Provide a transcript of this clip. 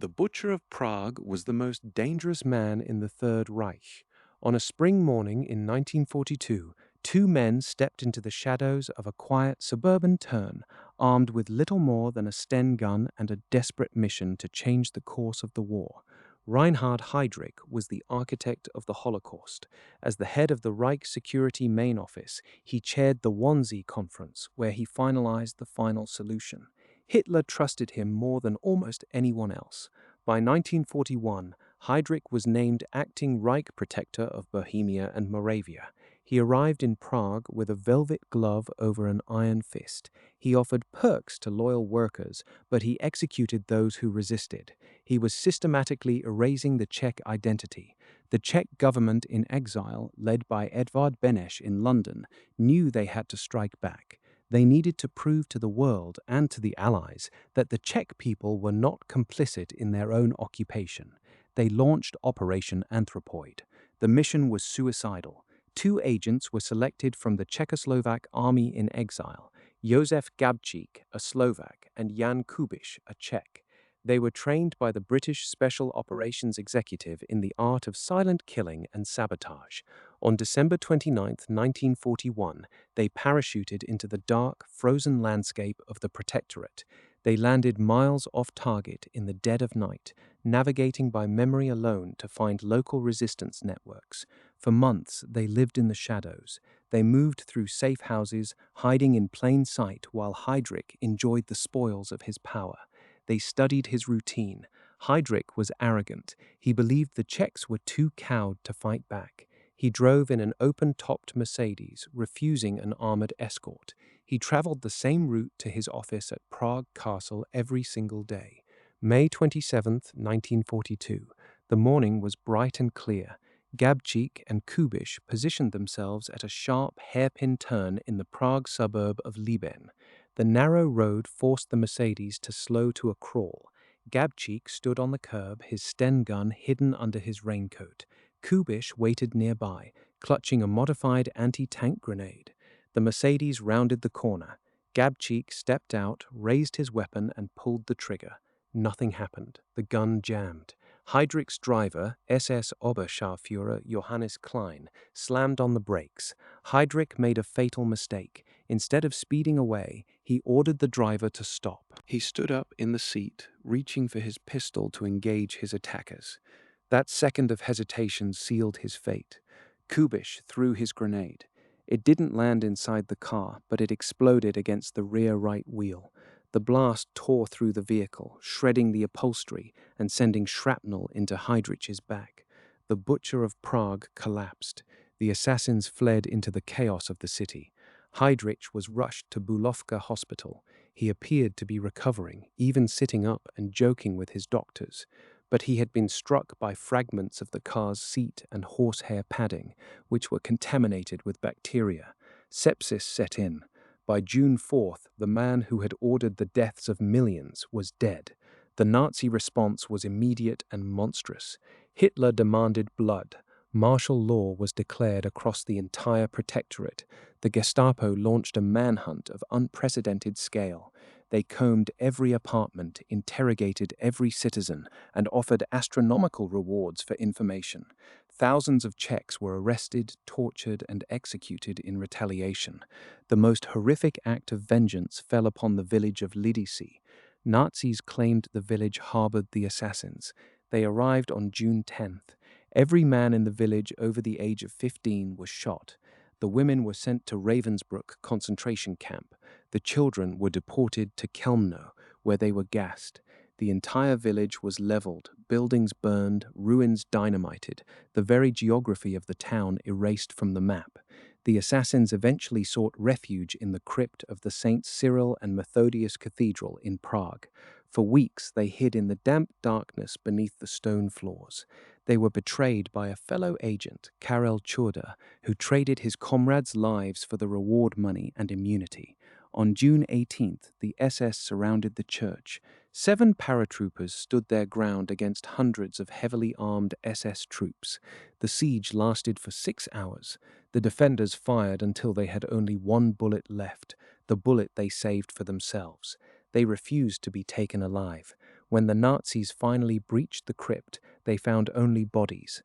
The Butcher of Prague was the most dangerous man in the Third Reich. On a spring morning in 1942, two men stepped into the shadows of a quiet suburban turn, armed with little more than a Sten gun and a desperate mission to change the course of the war. Reinhard Heydrich was the architect of the Holocaust. As the head of the Reich Security Main Office, he chaired the Wannsee Conference, where he finalized the final solution. Hitler trusted him more than almost anyone else. By 1941, Heydrich was named acting Reich protector of Bohemia and Moravia. He arrived in Prague with a velvet glove over an iron fist. He offered perks to loyal workers, but he executed those who resisted. He was systematically erasing the Czech identity. The Czech government in exile, led by Edvard Beneš in London, knew they had to strike back. They needed to prove to the world and to the Allies that the Czech people were not complicit in their own occupation. They launched Operation Anthropoid. The mission was suicidal. Two agents were selected from the Czechoslovak army in exile, Jozef Gabčík, a Slovak, and Jan Kubiš, a Czech. They were trained by the British Special Operations Executive in the art of silent killing and sabotage. On December 29, 1941, they parachuted into the dark, frozen landscape of the Protectorate. They landed miles off target in the dead of night, navigating by memory alone to find local resistance networks. For months, they lived in the shadows. They moved through safe houses, hiding in plain sight while Heydrich enjoyed the spoils of his power. They studied his routine. Heydrich was arrogant. He believed the Czechs were too cowed to fight back. He drove in an open-topped Mercedes, refusing an armored escort. He traveled the same route to his office at Prague Castle every single day. May 27, 1942. The morning was bright and clear. Gabčík and Kubiš positioned themselves at a sharp hairpin turn in the Prague suburb of Líběň. The narrow road forced the Mercedes to slow to a crawl. Gabčík stood on the curb, his Sten gun hidden under his raincoat. Kubiš waited nearby, clutching a modified anti-tank grenade. The Mercedes rounded the corner. Gabčík stepped out, raised his weapon, and pulled the trigger. Nothing happened. The gun jammed. Heydrich's driver, SS Oberscharführer Johannes Klein, slammed on the brakes. Heydrich made a fatal mistake. Instead of speeding away, he ordered the driver to stop. He stood up in the seat, reaching for his pistol to engage his attackers. That second of hesitation sealed his fate. Kubiš threw his grenade. It didn't land inside the car, but it exploded against the rear right wheel. The blast tore through the vehicle, shredding the upholstery and sending shrapnel into Heydrich's back. The Butcher of Prague collapsed. The assassins fled into the chaos of the city. Heydrich was rushed to Bulovka Hospital. He appeared to be recovering, even sitting up and joking with his doctors. But he had been struck by fragments of the car's seat and horsehair padding, which were contaminated with bacteria. Sepsis set in. By June 4th, the man who had ordered the deaths of millions was dead. The Nazi response was immediate and monstrous. Hitler demanded blood. Martial law was declared across the entire Protectorate. The Gestapo launched a manhunt of unprecedented scale. They combed every apartment, interrogated every citizen, and offered astronomical rewards for information. Thousands of Czechs were arrested, tortured, and executed in retaliation. The most horrific act of vengeance fell upon the village of Lidice. Nazis claimed the village harbored the assassins. They arrived on June 10th. Every man in the village over the age of 15 was shot. The women were sent to Ravensbrück concentration camp. The children were deported to Chełmno, where they were gassed. The entire village was leveled, buildings burned, ruins dynamited, the very geography of the town erased from the map. The assassins eventually sought refuge in the crypt of the St. Cyril and Methodius Cathedral in Prague. For weeks they hid in the damp darkness beneath the stone floors. They were betrayed by a fellow agent, Karel Čurda, who traded his comrades' lives for the reward money and immunity. On June 18th, the SS surrounded the church. 7 paratroopers stood their ground against hundreds of heavily armed SS troops. The siege lasted for 6 hours. The defenders fired until they had only one bullet left, the bullet they saved for themselves. They refused to be taken alive. When the Nazis finally breached the crypt, they found only bodies.